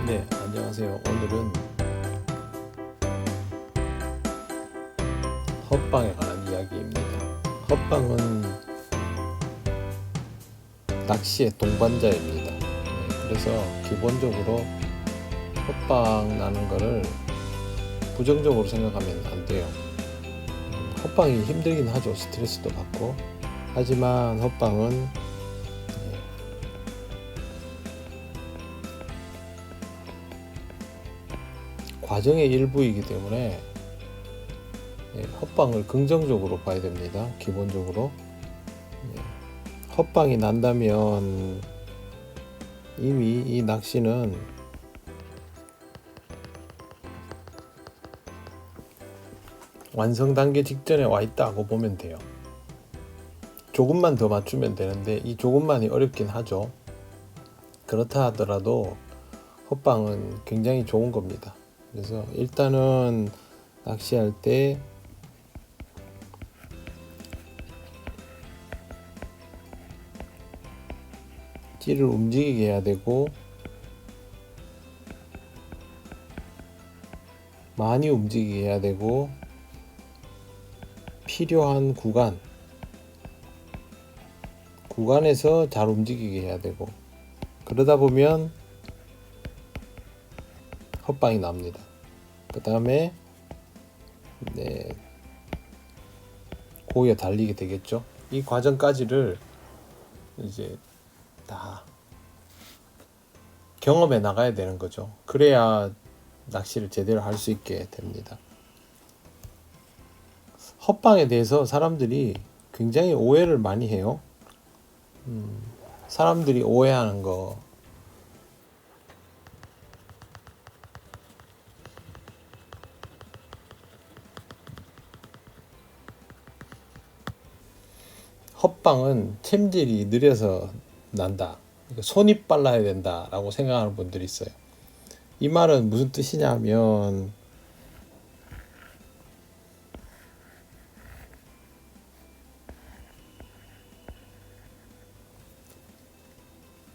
네, 안녕하세요. 오늘은 헛방에 관한 이야기입니다. 헛방은 낚시의 동반자입니다. 그래서 기본적으로 헛방 나는 거를 부정적으로 생각하면 안 돼요. 헛방이 힘들긴 하죠. 스트레스도 받고. 하지만 헛방은 과정의 일부이기 때문에 헛방을 긍정적으로 봐야 됩니다. 기본적으로 헛방이 난다면 이미 이 낚시는 완성 단계 직전에 와 있다고 보면 돼요. 조금만 더 맞추면 되는데 이 조금만이 어렵긴 하죠. 그렇다 하더라도 헛방은 굉장히 좋은 겁니다. 그래서 일단은 낚시할 때 찌를 움직이게 해야 되고 많이 움직이게 해야 되고 필요한 구간에서 잘 움직이게 해야 되고 그러다 보면 헛방이 납니다. 그 다음에 고기가 달리게 되겠죠. 이 과정까지를 이제 다 경험해 나가야 되는 거죠. 그래야 낚시를 제대로 할 수 있게 됩니다. 헛방에 대해서 사람들이 굉장히 오해를 많이 해요. 사람들이 오해하는 거 헛방은 챔질이 느려서 난다. 손이 빨라야 된다라고 생각하는 분들이 있어요. 이 말은 무슨 뜻이냐면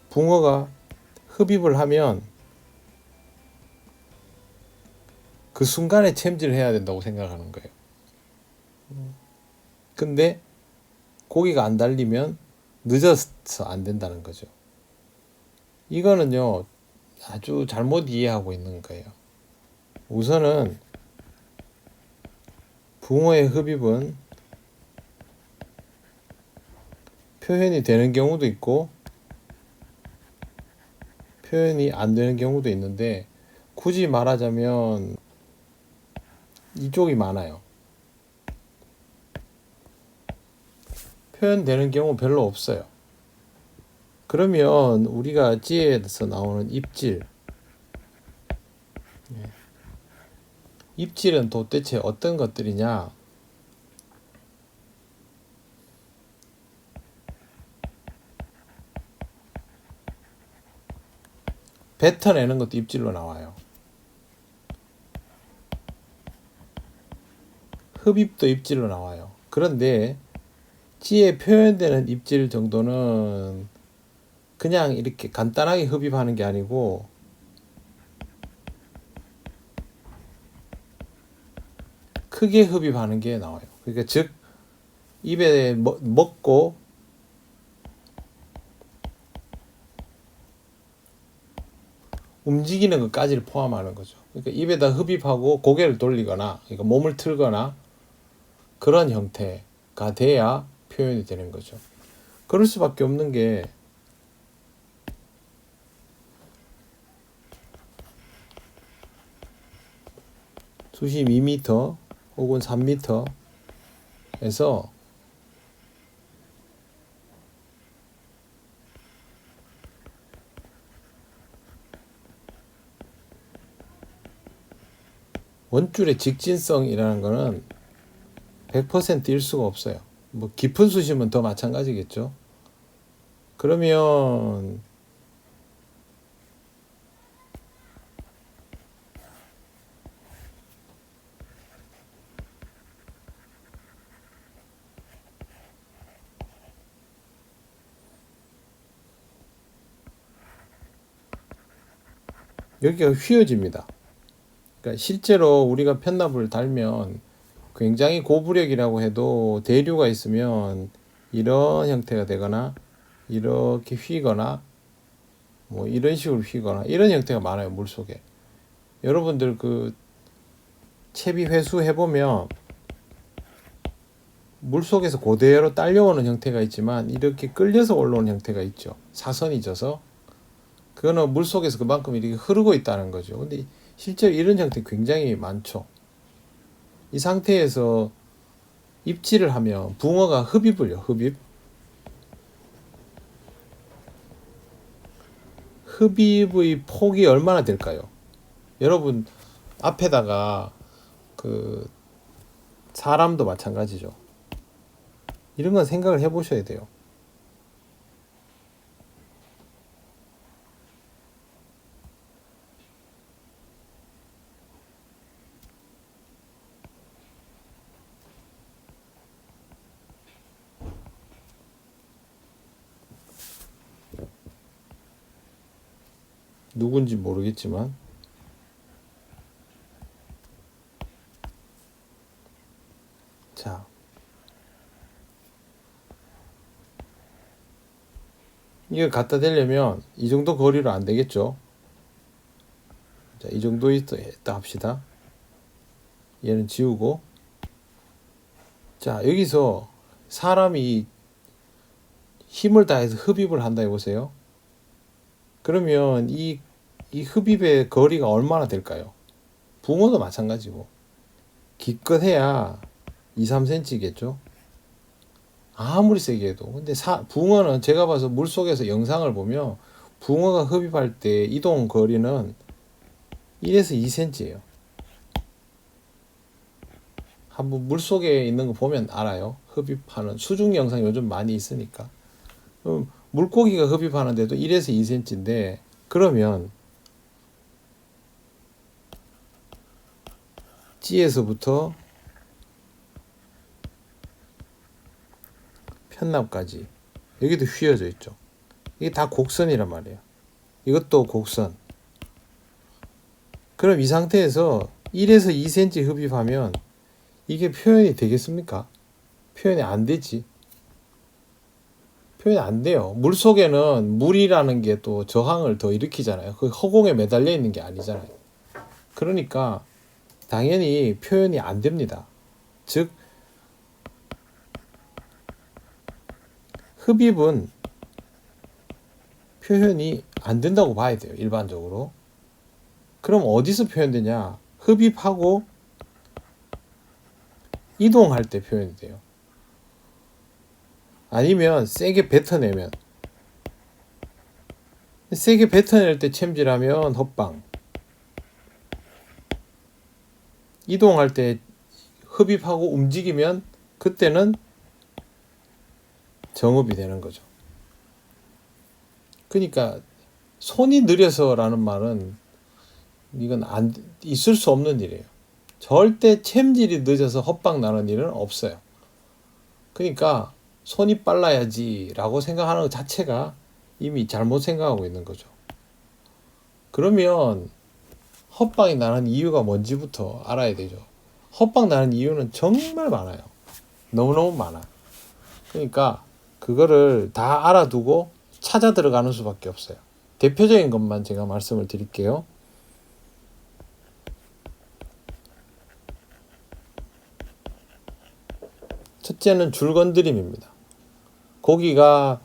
붕어가 흡입을 하면 그 순간에 챔질을 해야 된다고 생각하는 거예요. 근데 고기가 안 달리면 늦어서 안 된다는 거죠. 이거는요 아주 잘못 이해하고 있는 거예요. 우선은 붕어의 흡입은 표현이 되는 경우도 있고 표현이 안 되는 경우도 있는데 굳이 말하자면 이쪽이 많아요. 표현되는 경우 별로 없어요. 그러면 우리가 찌에서 나오는 입질은 도대체 어떤 것들이냐? 뱉어내는 것도 입질로 나와요. 흡입도 입질로 나와요. 그런데 찌에 표현되는 입질 정도는 그냥 이렇게 간단하게 흡입하는 게 아니고 크게 흡입하는 게 나와요. 그러니까 즉 입에 먹고 움직이는 것까지를 포함하는 거죠. 그러니까 입에다 흡입하고 고개를 돌리거나 그러니까 몸을 틀거나 그런 형태가 돼야 표현이 되는 거죠. 그럴 수밖에 없는 게 수심 2m 혹은 3m에서 원줄의 직진성이라는 거는 100%일 수가 없어요. 뭐 깊은 수심은 더 마찬가지겠죠. 그러면 여기가 휘어집니다. 그러니까 실제로 우리가 편납을 달면 굉장히 고부력이라고 해도 대류가 있으면 이런 형태가 되거나 이렇게 휘거나 뭐 이런 식으로 휘거나 이런 형태가 많아요. 물속에. 여러분들 그 채비 회수 해보면 물속에서 그대로 딸려오는 형태가 있지만 이렇게 끌려서 올라오는 형태가 있죠. 사선이 져서. 그거는 물속에서 그만큼 이렇게 흐르고 있다는 거죠. 근데 실제로 이런 형태 굉장히 많죠. 이 상태에서 입질을 하면 붕어가 흡입을 해요. 흡입의 폭이 얼마나 될까요? 여러분 앞에다가 그 사람도 마찬가지죠. 이런 건 생각을 해보셔야 돼요. 누군지 모르겠지만 자 이걸 갖다 대려면 이 정도 거리로 안 되겠죠. 자, 이 정도 있다 합시다. 얘는 지우고 자 여기서 사람이 힘을 다해서 흡입을 한다 해보세요. 그러면 이 흡입의 거리가 얼마나 될까요? 붕어도 마찬가지고 기껏해야 2, 3cm겠죠. 아무리 세게 해도. 근데 붕어는 제가 봐서 물속에서 영상을 보면 붕어가 흡입할 때 이동 거리는 1에서 2cm예요. 한번 물속에 있는 거 보면 알아요. 흡입하는 수중 영상 요즘 많이 있으니까. 물고기가 흡입하는데도 1에서 2cm인데 그러면 찌에서부터 편납까지 여기도 휘어져 있죠. 이게 다 곡선이란 말이에요. 이것도 곡선. 그럼 이 상태에서 1에서 2cm 흡입하면 이게 표현이 되겠습니까? 표현이 안 되지. 표현이 안 돼요. 물속에는 물이라는 게 또 저항을 더 일으키잖아요. 그 허공에 매달려 있는 게 아니잖아요. 그러니까 당연히 표현이 안 됩니다. 즉 흡입은 표현이 안 된다고 봐야 돼요. 일반적으로. 그럼 어디서 표현되냐? 흡입하고 이동할 때 표현이 돼요. 아니면 세게 뱉어내면 세게 뱉어낼 때 챔질하면 헛방, 이동할 때 흡입하고 움직이면 그때는 정읍이 되는 거죠. 그러니까 손이 느려서라는 말은 이건 있을 수 없는 일이에요. 절대 챔질이 늦어서 헛방 나는 일은 없어요. 그러니까 손이 빨라야지 라고 생각하는 것 자체가 이미 잘못 생각하고 있는 거죠. 그러면 헛방이 나는 이유가 뭔지부터 알아야 되죠. 헛방 나는 이유는 정말 많아요. 너무너무 많아. 그러니까 그거를 다 알아두고 찾아 들어가는 수밖에 없어요. 대표적인 것만 제가 말씀을 드릴게요. 첫째는 줄 건드림입니다. 고기가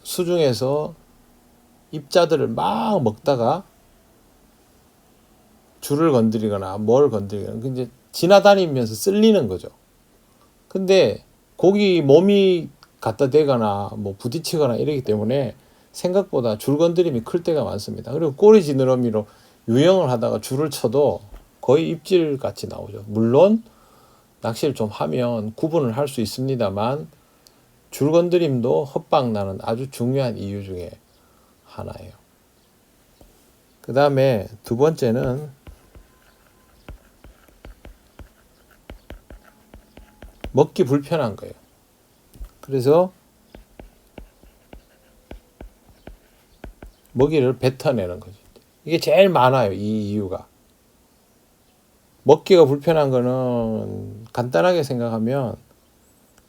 수중에서 입자들을 막 먹다가 줄을 건드리거나 뭘 건드리거나 이제 지나다니면서 쓸리는 거죠. 근데 고기 몸이 갖다 대거나 뭐 부딪히거나 이러기 때문에 생각보다 줄 건드림이 클 때가 많습니다. 그리고 꼬리 지느러미로 유영을 하다가 줄을 쳐도 거의 입질 같이 나오죠. 물론 낚시를 좀 하면 구분을 할 수 있습니다만 줄 건드림도 헛방 나는 아주 중요한 이유 중에 하나예요. 그 다음에 두 번째는 먹기 불편한 거예요. 그래서 먹이를 뱉어내는 거죠. 이게 제일 많아요. 이 이유가. 먹기가 불편한 거는 간단하게 생각하면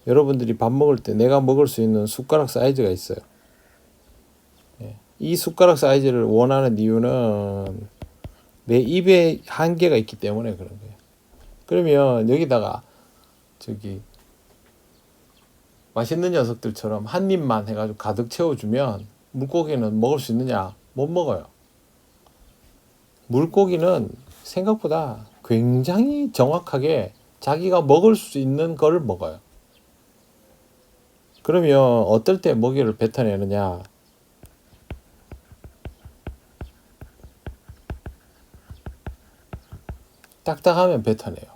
여러분들이 밥 먹을 때 내가 먹을 수 있는 숟가락 사이즈가 있어요. 이 숟가락 사이즈를 원하는 이유는 내 입에 한계가 있기 때문에 그런 거예요. 그러면 여기다가 저기 맛있는 녀석들처럼 한 입만 해가지고 가득 채워주면 물고기는 먹을 수 있느냐? 못 먹어요. 물고기는 생각보다 굉장히 정확하게 자기가 먹을 수 있는 걸 먹어요. 그러면 어떨 때 먹이를 뱉어내느냐? 딱딱하면 뱉어내요.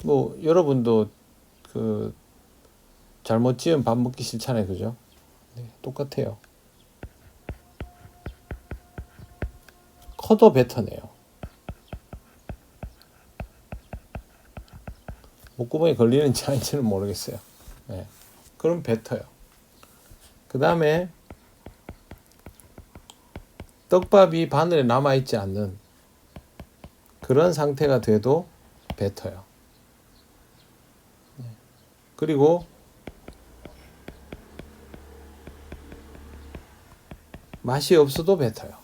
뭐 여러분도 그 잘못 지은 밥 먹기 싫잖아요, 그죠? 네, 똑같아요. 커도 뱉어내요. 목구멍에 걸리는지 아닌지는 모르겠어요. 네. 그럼 뱉어요. 그 다음에 떡밥이 바늘에 남아있지 않는 그런 상태가 돼도 뱉어요. 그리고 맛이 없어도 뱉어요.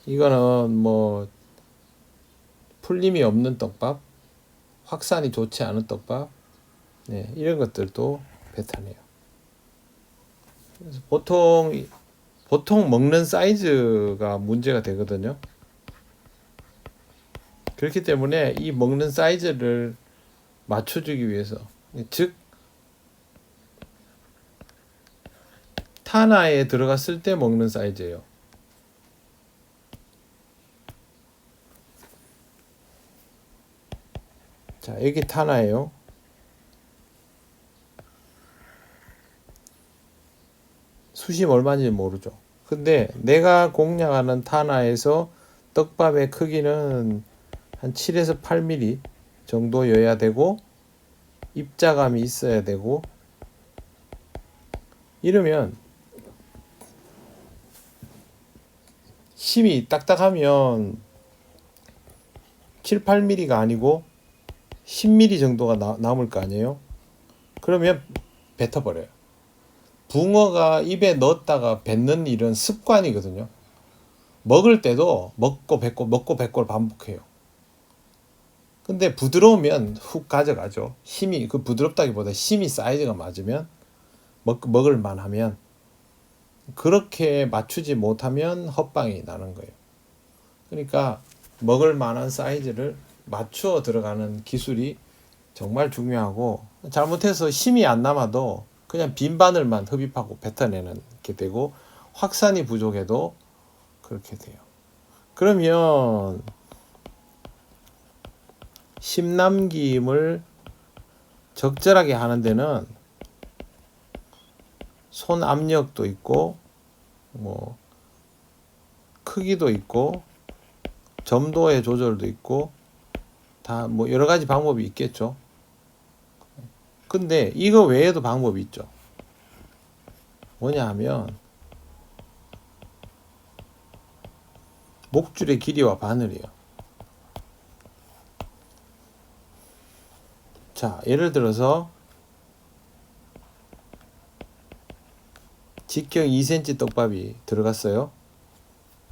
이거는 뭐 풀림이 없는 떡밥, 확산이 좋지 않은 떡밥, 네, 이런 것들도 뱉어내요. 그래서 보통 먹는 사이즈가 문제가 되거든요. 그렇기 때문에 이 먹는 사이즈를 맞춰주기 위해서, 즉 타나에 들어갔을 때 먹는 사이즈예요. 자, 여기 타나예요. 수심 얼마인지 모르죠. 근데 내가 공략하는 타나에서 떡밥의 크기는 한 7에서 8mm 정도여야 되고 입자감이 있어야 되고, 이러면 심이 딱딱하면 7, 8mm가 아니고 10mm 정도가 남을 거 아니에요. 그러면 뱉어버려요. 붕어가 입에 넣었다가 뱉는 일은 습관이거든요. 먹을 때도 먹고 뱉고 먹고 뱉고를 반복해요. 근데 부드러우면 훅 가져가죠. 힘이, 그 부드럽다기보다 힘이 사이즈가 맞으면, 먹을 만하면. 그렇게 맞추지 못하면 헛방이 나는 거예요. 그러니까 먹을 만한 사이즈를 맞추어 들어가는 기술이 정말 중요하고, 잘못해서 힘이 안 남아도 그냥 빈 바늘만 흡입하고 뱉어내는 게 되고, 확산이 부족해도 그렇게 돼요. 그러면 심남김을 적절하게 하는 데는 손 압력도 있고, 뭐 크기도 있고, 점도의 조절도 있고, 다 뭐 여러 가지 방법이 있겠죠. 근데 이거 외에도 방법이 있죠. 뭐냐 하면 목줄의 길이와 바늘이에요. 자, 예를 들어서 직경 2cm 떡밥이 들어갔어요.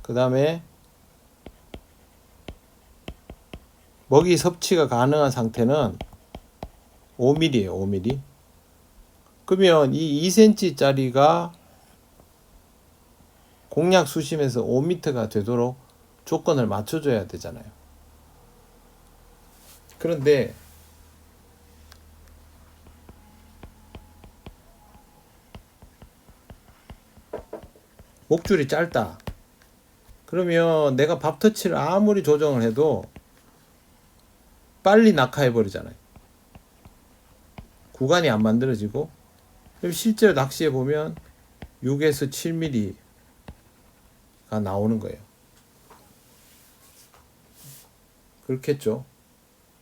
그 다음에 먹이 섭취가 가능한 상태는 5mm예요. 5mm. 그러면 이 2cm 짜리가 공략 수심에서 5m가 되도록 조건을 맞춰줘야 되잖아요. 그런데 목줄이 짧다. 그러면 내가 밥 터치를 아무리 조정을 해도 빨리 낙하해 버리잖아요. 구간이 안 만들어지고. 그럼 실제로 낚시해 보면 6에서 7mm가 나오는 거예요. 그렇겠죠.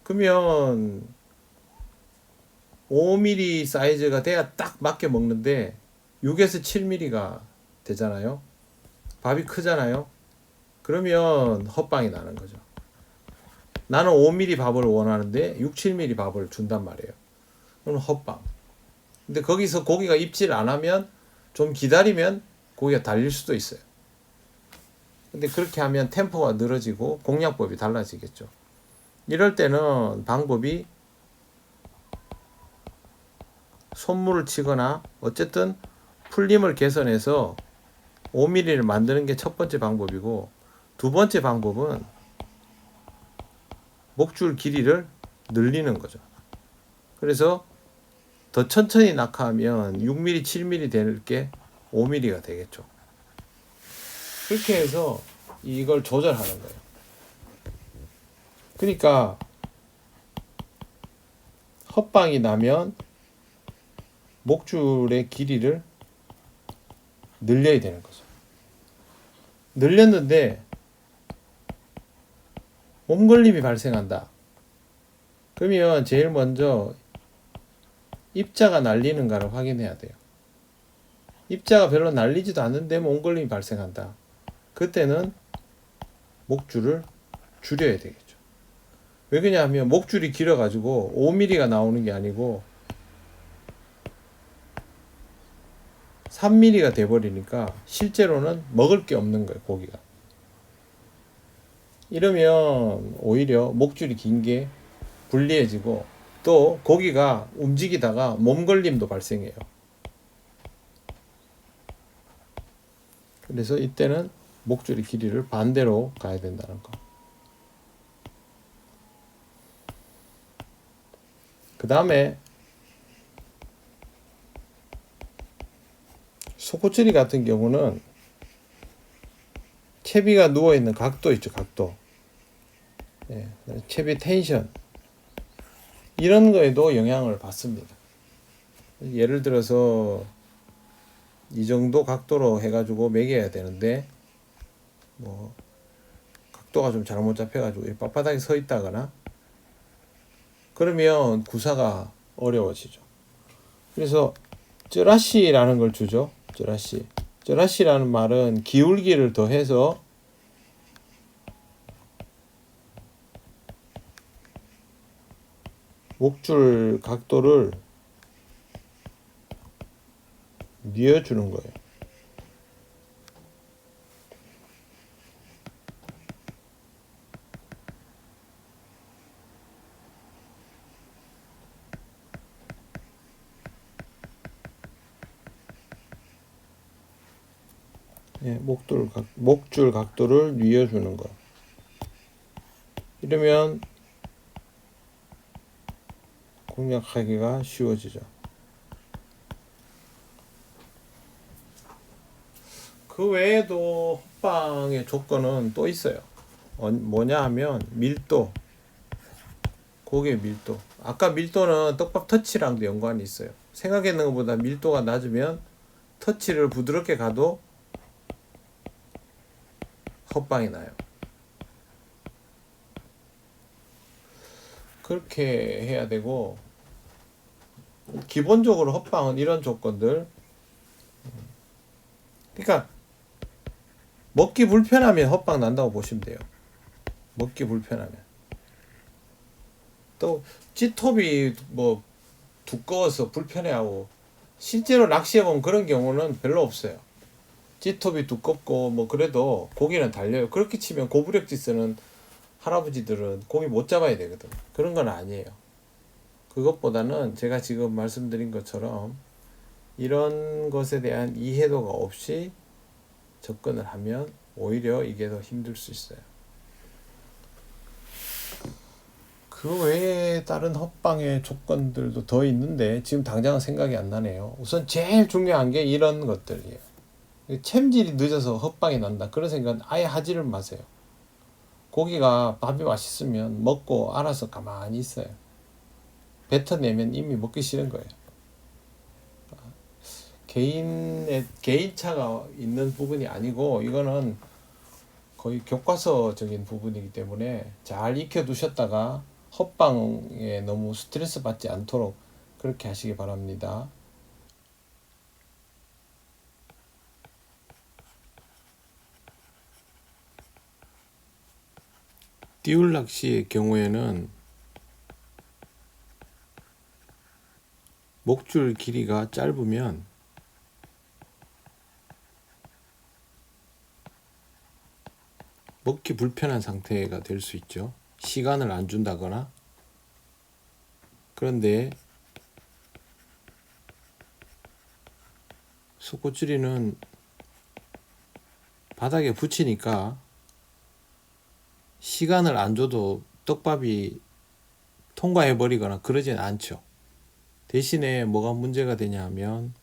그러면 5mm 사이즈가 돼야 딱 맞게 먹는데 6에서 7mm가 되잖아요. 밥이 크잖아요. 그러면 헛방이 나는 거죠. 나는 5mm 밥을 원하는데 6, 7mm 밥을 준단 말이에요. 그럼 헛방. 근데 거기서 고기가 입질 안 하면 좀 기다리면 고기가 달릴 수도 있어요. 근데 그렇게 하면 템포가 늘어지고 공략법이 달라지겠죠. 이럴 때는 방법이 손물을 치거나 어쨌든 풀림을 개선해서 5mm를 만드는 게 첫 번째 방법이고, 두 번째 방법은 목줄 길이를 늘리는 거죠. 그래서 더 천천히 낙하하면 6mm, 7mm 될 게 5mm가 되겠죠. 그렇게 해서 이걸 조절하는 거예요. 그러니까 헛방이 나면 목줄의 길이를 늘려야 되는 거죠. 늘렸는데 몸걸림이 발생한다. 그러면 제일 먼저 입자가 날리는가를 확인해야 돼요. 입자가 별로 날리지도 않는데 몸걸림이 발생한다. 그때는 목줄을 줄여야 되겠죠. 왜 그러냐면 목줄이 길어가지고 5mm가 나오는 게 아니고 3mm가 돼버리니까 실제로는 먹을 게 없는 거예요, 고기가. 이러면 오히려 목줄이 긴 게 불리해지고 또 고기가 움직이다가 몸걸림도 발생해요. 그래서 이때는 목줄의 길이를 반대로 가야 된다는 거. 그 다음에 소꼬처리 같은 경우는 채비가 누워있는 각도 있죠, 각도. 예, 채비 텐션 이런 거에도 영향을 받습니다. 예를 들어서 이 정도 각도로 해가지고 매겨야 되는데 뭐 각도가 좀 잘못 잡혀가지고 빳빳하게 서 있다거나 그러면 구사가 어려워지죠. 그래서 쩌라시라는 걸 주죠. 쩌라시라는 말은 기울기를 더해서 목줄 각도를 뉘어주는 거예요. 예, 목줄 각도를 뉘어주는 거. 이러면 공략하기가 쉬워지죠. 그 외에도 헛방의 조건은 또 있어요. 뭐냐 하면 밀도, 고기의 밀도. 아까 밀도는 떡밥 터치랑도 연관이 있어요. 생각했는 것보다 밀도가 낮으면 터치를 부드럽게 가도 헛방이 나요. 그렇게 해야 되고, 기본적으로 헛방은 이런 조건들. 그러니까 먹기 불편하면 헛방 난다고 보시면 돼요. 먹기 불편하면. 또 찌톱이 뭐 두꺼워서 불편해하고, 실제로 낚시해보면 그런 경우는 별로 없어요. 찌톱이 두껍고 뭐 그래도 고기는 달려요. 그렇게 치면 고부력지 쓰는 할아버지들은 고기 못 잡아야 되거든. 그런 건 아니에요. 그것보다는 제가 지금 말씀드린 것처럼 이런 것에 대한 이해도가 없이 접근을 하면 오히려 이게 더 힘들 수 있어요. 그 외에 다른 헛방의 조건들도 더 있는데 지금 당장은 생각이 안 나네요. 우선 제일 중요한 게 이런 것들이에요. 챔질이 늦어서 헛방이 난다. 그런 생각은 아예 하지를 마세요. 고기가 밥이 맛있으면 먹고 알아서 가만히 있어요. 뱉어내면 이미 먹기 싫은 거예요. 개인차가 있는 부분이 아니고 이거는 거의 교과서적인 부분이기 때문에 잘 익혀두셨다가 헛방에 너무 스트레스 받지 않도록 그렇게 하시기 바랍니다. 띄울 낚시의 경우에는 목줄 길이가 짧으면 먹기 불편한 상태가 될 수 있죠. 시간을 안 준다거나. 그런데 속꼬치리는 바닥에 붙이니까 시간을 안 줘도 떡밥이 통과해 버리거나 그러진 않죠. 대신에 뭐가 문제가 되냐 하면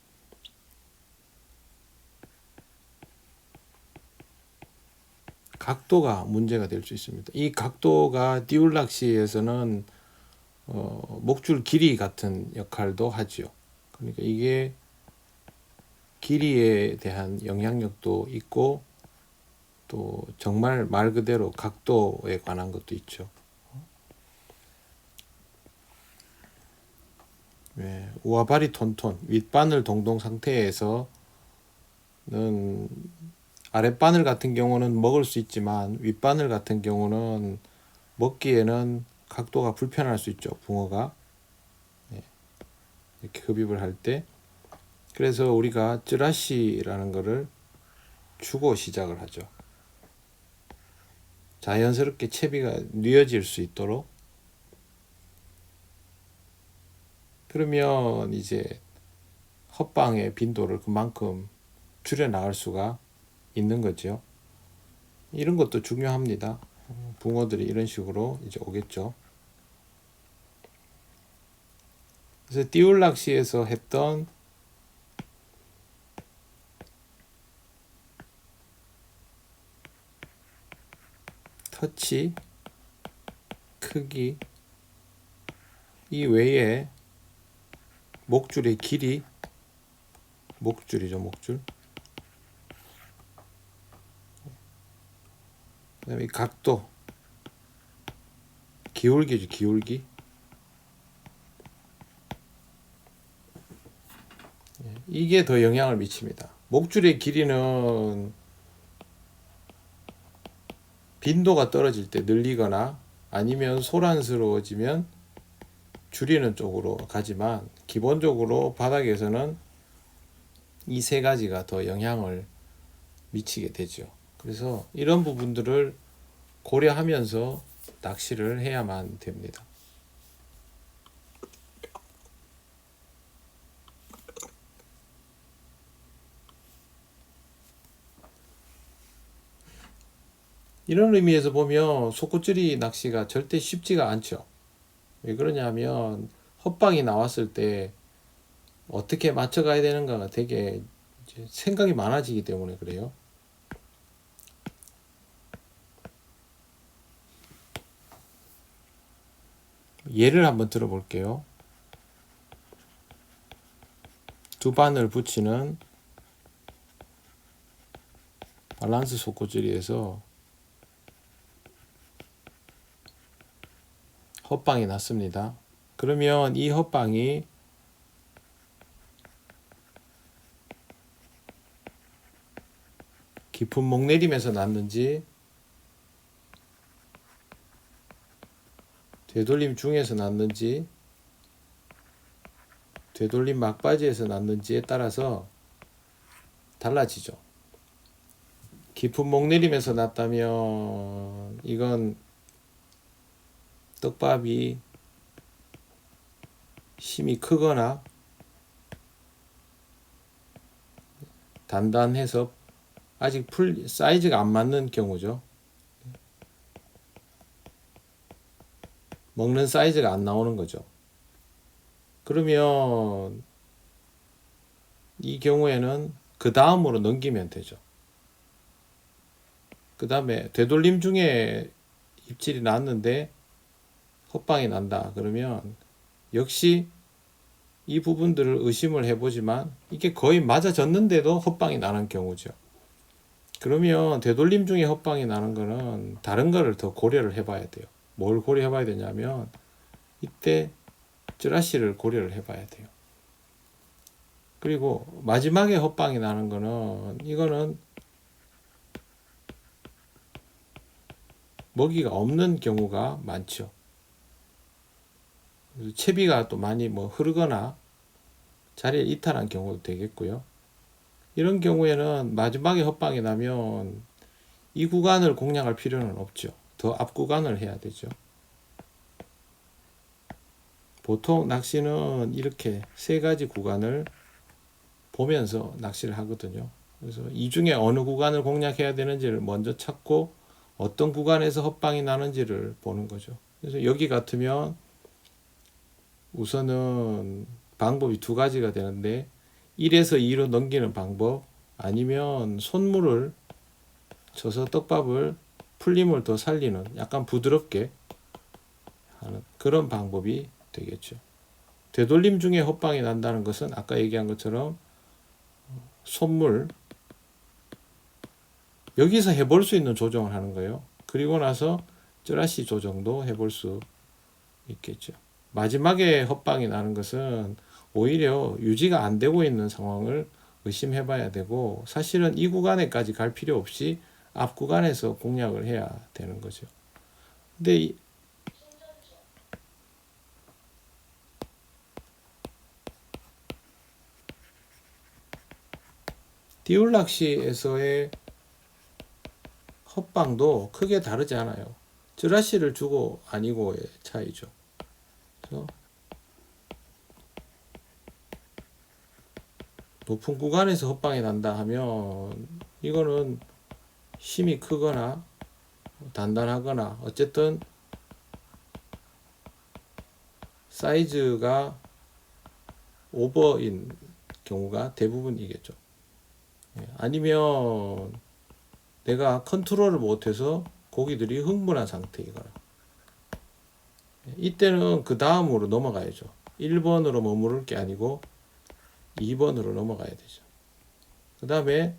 각도가 문제가 될 수 있습니다. 이 각도가 띄울 낚시에서는 목줄 길이 같은 역할도 하지요. 그러니까 이게 길이에 대한 영향력도 있고 또 정말 말 그대로 각도에 관한 것도 있죠. 우아발이 톤톤, 윗바늘 동동 상태에서는 아랫바늘 같은 경우는 먹을 수 있지만 윗바늘 같은 경우는 먹기에는 각도가 불편할 수 있죠. 붕어가 이렇게 흡입을 할 때. 그래서 우리가 쯔라시라는 거를 주고 시작을 하죠. 자연스럽게 채비가 뉘어질 수 있도록. 그러면 이제 헛방의 빈도를 그만큼 줄여 나갈 수가 있는 거죠. 이런 것도 중요합니다. 붕어들이 이런 식으로 이제 오겠죠. 그래서 띄울 낚시에서 했던 터치, 크기, 이 외에 목줄의 길이, 목줄이죠, 목줄. 그 다음에 각도, 기울기죠, 기울기. 이게 더 영향을 미칩니다. 목줄의 길이는 빈도가 떨어질 때 늘리거나 아니면 소란스러워지면 줄이는 쪽으로 가지만 기본적으로 바닥에서는 이 세 가지가 더 영향을 미치게 되죠. 그래서 이런 부분들을 고려하면서 낚시를 해야만 됩니다. 이런 의미에서 보면 속꼬치리 낚시가 절대 쉽지가 않죠. 왜 그러냐면 헛방이 나왔을 때 어떻게 맞춰가야 되는가가 되게 생각이 많아지기 때문에 그래요. 예를 한번 들어볼게요. 두 바늘 붙이는 밸런스 속꼬치리에서 헛방이 났습니다. 그러면 이 헛방이 깊은 목내림에서 났는지 되돌림 중에서 났는지 되돌림 막바지에서 났는지에 따라서 달라지죠. 깊은 목내림에서 났다면 이건 떡밥이 힘이 크거나 단단해서 아직 사이즈가 안 맞는 경우죠. 먹는 사이즈가 안 나오는 거죠. 그러면 이 경우에는 그 다음으로 넘기면 되죠. 그 다음에 되돌림 중에 입질이 났는데 헛방이 난다. 그러면 역시 이 부분들을 의심을 해보지만 이게 거의 맞아졌는데도 헛방이 나는 경우죠. 그러면 되돌림 중에 헛방이 나는 거는 다른 거를 더 고려를 해봐야 돼요. 뭘 고려해봐야 되냐면 이때 쯔라시를 고려를 해봐야 돼요. 그리고 마지막에 헛방이 나는 거는 이거는 먹이가 없는 경우가 많죠. 채비가 또 많이 흐르거나 자리를 이탈한 경우도 되겠고요. 이런 경우에는 마지막에 헛방이 나면 이 구간을 공략할 필요는 없죠. 더 앞 구간을 해야 되죠. 보통 낚시는 이렇게 세 가지 구간을 보면서 낚시를 하거든요. 그래서 이 중에 어느 구간을 공략해야 되는지를 먼저 찾고 어떤 구간에서 헛방이 나는지를 보는 거죠. 그래서 여기 같으면 우선은 방법이 두 가지가 되는데 1에서 2로 넘기는 방법, 아니면 손물을 쳐서 떡밥을 풀림을 더 살리는, 약간 부드럽게 하는 그런 방법이 되겠죠. 되돌림 중에 헛방이 난다는 것은 아까 얘기한 것처럼 손물, 여기서 해볼 수 있는 조정을 하는 거예요. 그리고 나서 찌라시 조정도 해볼 수 있겠죠. 마지막에 헛방이 나는 것은 오히려 유지가 안 되고 있는 상황을 의심해 봐야 되고, 사실은 이 구간에까지 갈 필요 없이 앞 구간에서 공략을 해야 되는 거죠. 근데 디올낚시에서의 헛방도 크게 다르지 않아요. 찌라시를 주고 아니고의 차이죠. 그래서 높은 구간에서 헛방이 난다 하면 이거는 힘이 크거나 단단하거나 어쨌든 사이즈가 오버인 경우가 대부분이겠죠. 아니면 내가 컨트롤을 못해서 고기들이 흥분한 상태이거나, 이때는 그 다음으로 넘어가야죠. 1번으로 머무를 게 아니고 2번으로 넘어가야 되죠. 그 다음에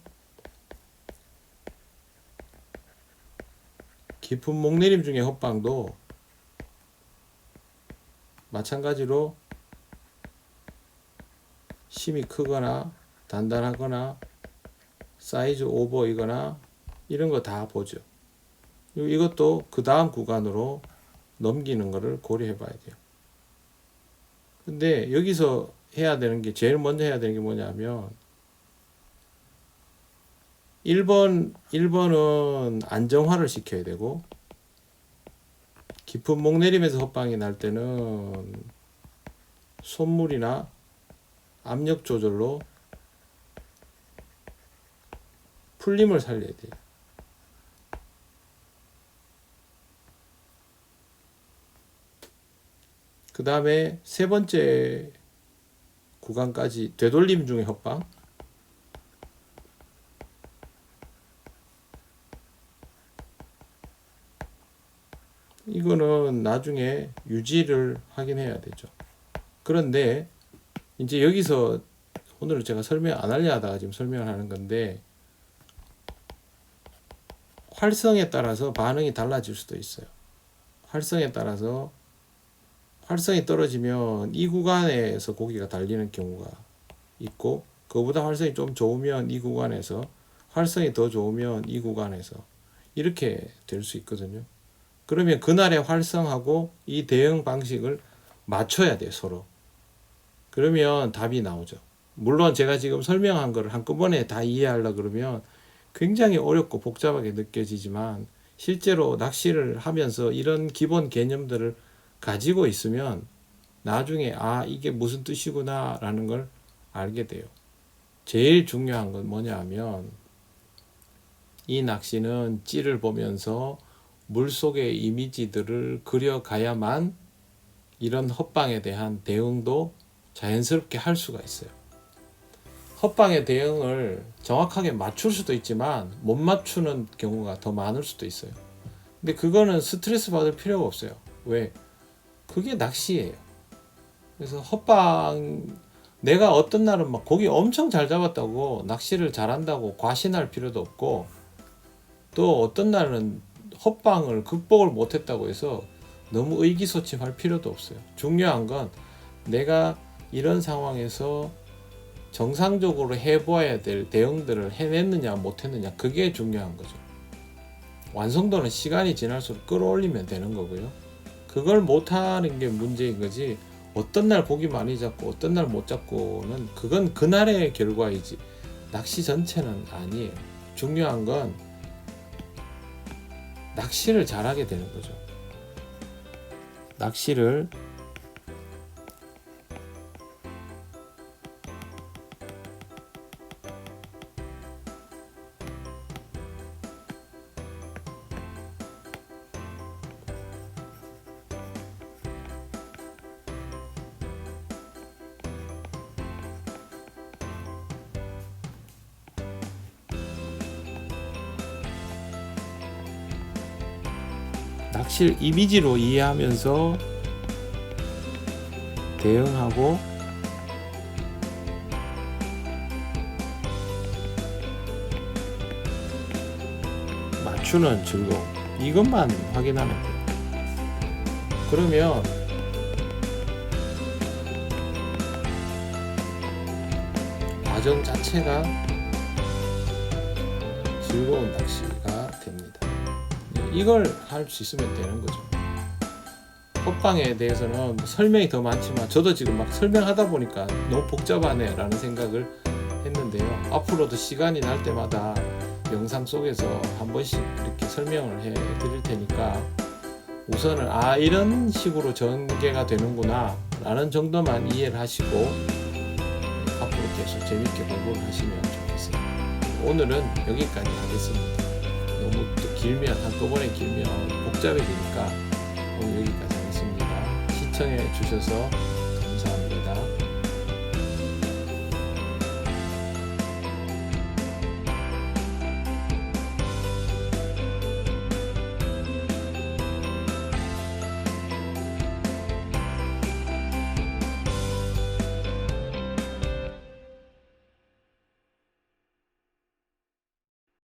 깊은 목내림 중에 헛방도 마찬가지로 힘이 크거나 단단하거나 사이즈 오버이거나 이런 거 다 보죠. 이것도 그 다음 구간으로 넘기는 것을 고려해 봐야 돼요. 근데 여기서 해야 되는 게, 제일 먼저 해야 되는 게 뭐냐면 1번은 안정화를 시켜야 되고, 깊은 목내림에서 헛방이 날 때는 손물이나 압력 조절로 풀림을 살려야 돼요. 그 다음에 세 번째 구간까지 되돌림 중에 헛방, 이거는 나중에 유지를 확인해야 되죠. 그런데 이제 여기서 오늘은 제가 설명 안 하려 하다가 지금 설명을 하는 건데, 활성에 따라서 반응이 달라질 수도 있어요. 활성에 따라서 활성이 떨어지면 이 구간에서 고기가 달리는 경우가 있고, 그보다 활성이 좀 좋으면 이 구간에서, 활성이 더 좋으면 이 구간에서, 이렇게 될 수 있거든요. 그러면 그날의 활성하고 이 대응 방식을 맞춰야 돼요, 서로. 그러면 답이 나오죠. 물론 제가 지금 설명한 거를 한꺼번에 다 이해하려고 그러면 굉장히 어렵고 복잡하게 느껴지지만, 실제로 낚시를 하면서 이런 기본 개념들을 가지고 있으면 나중에 이게 무슨 뜻이구나 라는 걸 알게 돼요. 제일 중요한 건 뭐냐 하면, 이 낚시는 찌를 보면서 물속의 이미지들을 그려가야만 이런 헛방에 대한 대응도 자연스럽게 할 수가 있어요. 헛방의 대응을 정확하게 맞출 수도 있지만 못 맞추는 경우가 더 많을 수도 있어요. 근데 그거는 스트레스 받을 필요가 없어요. 왜? 그게 낚시예요. 그래서 헛방, 내가 어떤 날은 막 고기 엄청 잘 잡았다고 낚시를 잘한다고 과신할 필요도 없고, 또 어떤 날은 헛방을 극복을 못했다고 해서 너무 의기소침할 필요도 없어요. 중요한 건 내가 이런 상황에서 정상적으로 해보아야 될 대응들을 해냈느냐 못했느냐, 그게 중요한 거죠. 완성도는 시간이 지날수록 끌어올리면 되는 거고요. 그걸 못하는 게 문제인 거지, 어떤 날 고기 많이 잡고 어떤 날 못 잡고는 그건 그날의 결과이지 낚시 전체는 아니에요. 중요한 건 낚시를 잘하게 되는 거죠. 낚시를 낚시를 이미지로 이해하면서 대응하고 맞추는 즐거움, 이것만 확인하면 돼요. 그러면 과정 자체가 즐거운 낚시가 됩니다. 이걸 할 수 있으면 되는 거죠. 헛방에 대해서는 설명이 더 많지만 저도 지금 막 설명하다 보니까 너무 복잡하네 라는 생각을 했는데요. 앞으로도 시간이 날 때마다 영상 속에서 한 번씩 이렇게 설명을 해 드릴 테니까 우선은 이런 식으로 전개가 되는구나 라는 정도만 이해를 하시고 앞으로 계속 재밌게 공부를 하시면 좋겠어요. 오늘은 여기까지 하겠습니다. 너무 또 길면, 한꺼번에 길면 복잡해지니까 오늘 여기까지 하겠습니다. 시청해 주셔서